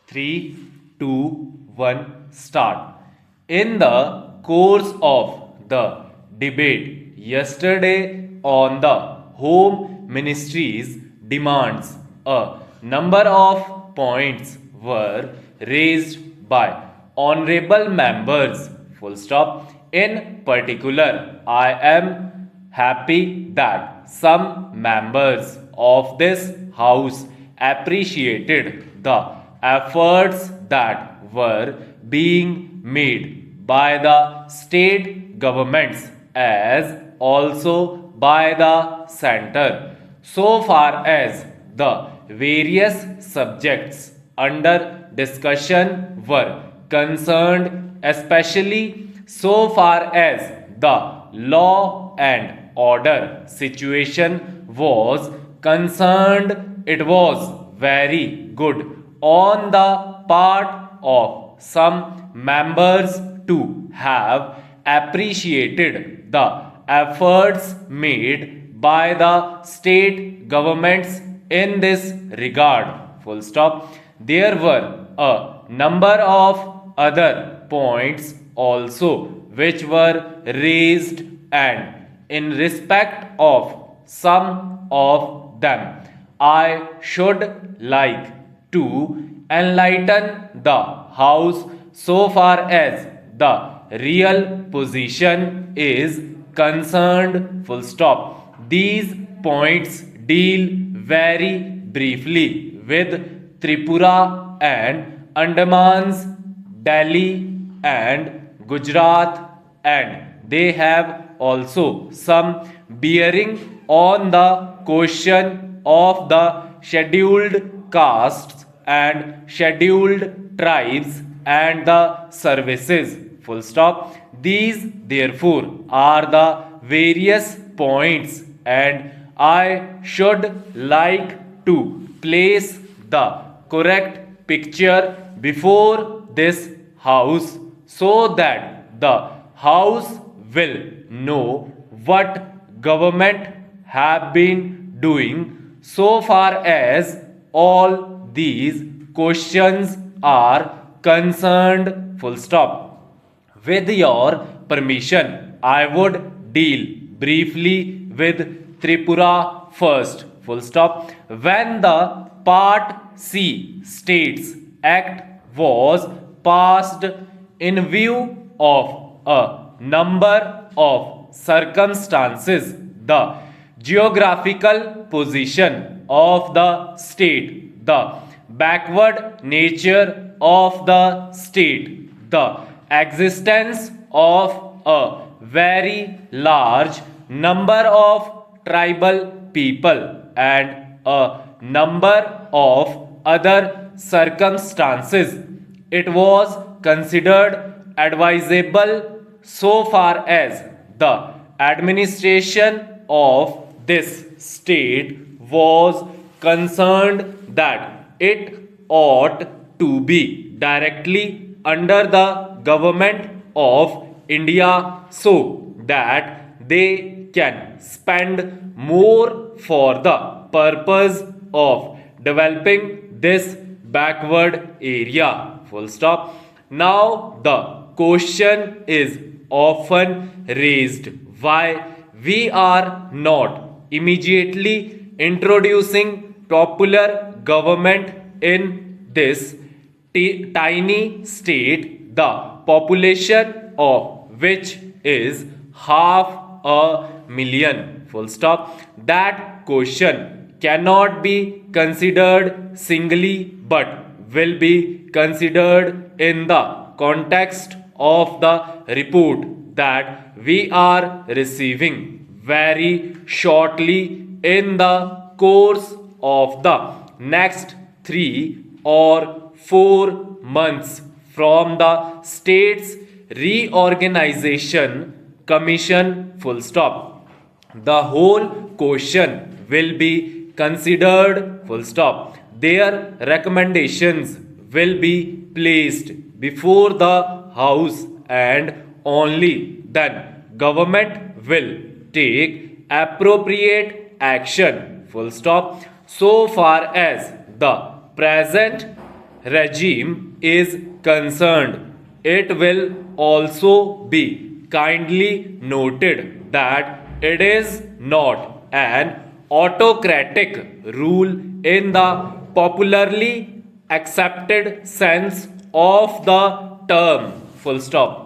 3, 2, 1, start. In the course of the debate yesterday on the Home Ministry's demands, a number of points were raised by honorable members. Full stop. In particular, I am happy that some members of this House appreciated the efforts that were being made by the state governments as also by the center so far as the various subjects under discussion were concerned, especially so far as the law and order situation was concerned. It was very good on the part of some members to have appreciated the efforts made by the state governments in this regard. Full stop. There were a number of other points also which were raised, and in respect of some of them I should like to enlighten the House so far as the real position is concerned. Full stop. These points deal very briefly with Tripura and Andamans, Delhi and Gujarat, and they have also some bearing on the question of the scheduled castes and scheduled tribes and the services. Full stop. These therefore are the various points, and I should like to place the correct picture before this House so that the House will know what government have been doing so far as all these questions are concerned. Full stop. With your permission, I would deal briefly with Tripura first. Full stop. When the Part C States Act was passed in view of a number of circumstances, the geographical position of the state, the backward nature of the state, the existence of a very large number of tribal people, and a number of other circumstances, it was considered advisable so far as the administration of this state was concerned that it ought to be directly under the government of India so that they can spend more for the purpose of developing this backward area. Full stop. Now the question is often raised why we are not immediately introducing popular government in this tiny state, the population of which is 500,000. Full stop. That question cannot be considered singly but will be considered in the context of the report that we are receiving very shortly in the course of the next 3 or 4 months from the state's reorganization commission. Full stop. The whole question will be considered. Full stop. Their recommendations will be placed before the House, and only then government will take appropriate action. Full stop. So far as the present regime is concerned, it will also be kindly noted that it is not an autocratic rule in the popularly accepted sense of the term. Full stop.